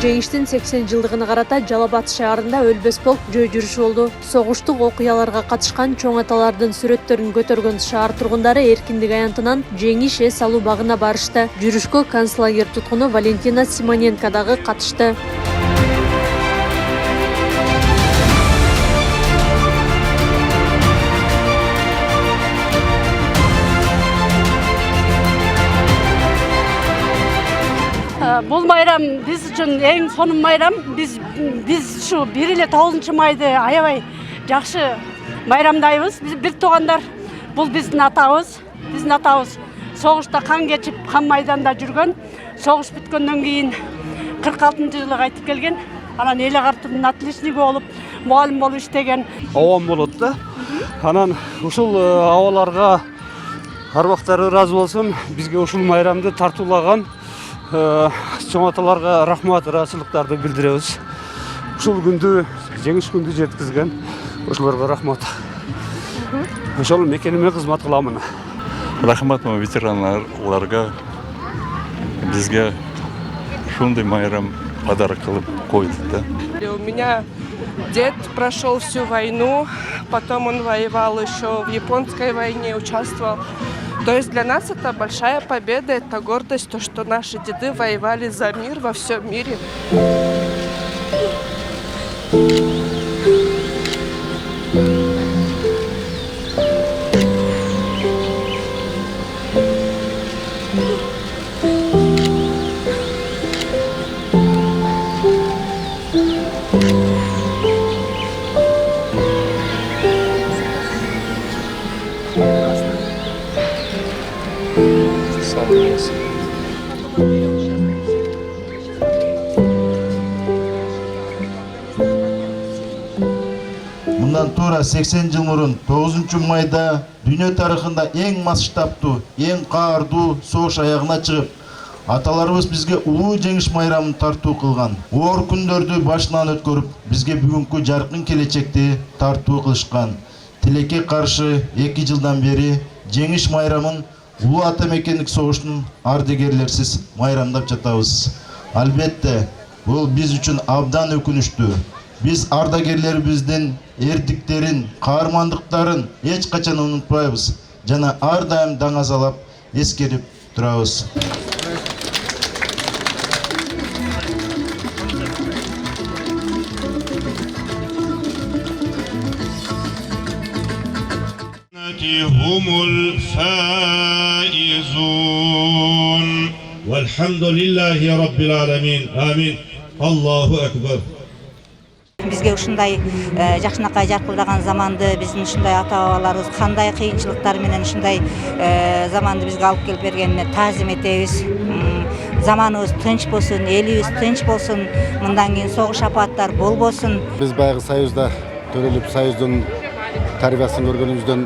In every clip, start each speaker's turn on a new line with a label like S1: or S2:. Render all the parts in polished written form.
S1: жеңиштин 80 жылдыгына карата Жалал Абад шаарында өлбөс полк жөө жүрүшү болду. Согуштук окуяларга катышкан чоң аталардын сүрөттөрүн көтөргөн шаар тургундары эркиндик аянтынан жеңиш эс алуу багына барышты. Жүрүшкө концлагер туткуну Валентина Симоненко дагы катышты.
S2: Бұл майрам біз үшін ең соның майрам. Біз шу 1-9 майды аябай жақсы майрамдайбыз. Біз бір туғандар, бұл біздің атабыз. Біздің атабыз соғышта қан кечип, қан майданда жүрген. Соғыш бүткөндөн кийин 46 жылы кайтып келген. Анан эл агартуудун отличниги болуп, мугалим болуп иштеген.
S3: Авам болот да. Анан ушул абаларга арбактары ыраазы болсун. Бизге ушул майрамды тартуулаган чоң аталарга рахмат, ыраазычылыктарды билдиребиз. Ушул күндү, жеңиш күндү жеткизген ошолорго рахмат. Ошол мекениме кызмат кыламын.
S4: Рахмат ветеранларга бизге ушундай майрам подарок кылып койду да.
S5: У меня дед прошел всю войну, потом он воевал еще в японской войне, участвовал. То есть для нас это большая победа, это гордость, то, что наши деды воевали за мир во всем мире.
S6: Мындан туура 80 жыл мурун 9-майда дүйнө тарыхында эң масштабтуу, эң каардуу согуш аягына чыгып, аталарыбыз бизге улуу жеңиш майрамын тартуу кылган. Оор күндөрдү башынан өткөрүп, бизге бүгүнкү жаркын келечекти тартуу кылышкан. Тилекке каршы 2 жылдан бери жеңиш майрамын улуу ата мекендик согуштун ардагерлерсиз майрамдап жатабыз. Албетте, бул биз үчүн абдан өкүнүчтүү. Biz ardagерlerimizдің эрдиктерин, каармандыктарын эч качан унутпайбыз. Жана ар дайым даңазалап, эскерип турабыз.
S7: humul faizun. Velhamdülillahi Rabbil alemin. Amin. Allahu Ekber.
S8: Бизге ушундай жакшынакай жаркылдаган заманды, биздин ушундай ата-бабаларыбыз кандай кыйынчылыктар менен ушундай заманды бизге алып келип бергенине таазим этебиз. Заманыбыз тынч болсун, элибиз тынч болсун, мындан кийин согуш апаттар болбосун.
S9: Биз баягы союзда төрөлүп, союздун тарбиясын көргөнүбүздөн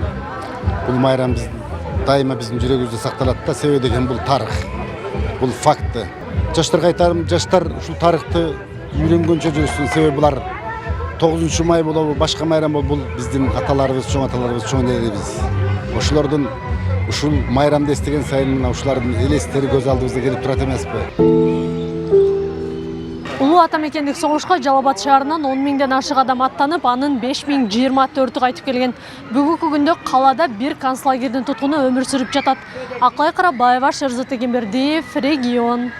S9: бул майрам биз дайыма биздин жүрөгүбүздө сакталат да, себеби деген бул тарых, бул факты. Жаштарга айтарым, жаштар ушул тарыхты үйрөнгөнчө жүрсүн, себеби булар 9-май болобу, башка майрам болобу, бул биздин аталарыбыз, чоң элебиз. Ошолордун ушул майрамды эстеген сайын ушулардын элестери көз алдыбызда келип турат эмеспи?
S1: Улуу ата мекендик согушка Жалал Абад шаарынан 10 миңден ашык адам аттанып, анын 5024-ü кайтып келген. Бүгүнкү күндө калада бир концлагердин туткуну өмүр сүрүп жатат. Акылай Карабаева, Шерзат Эгембердиев, регион.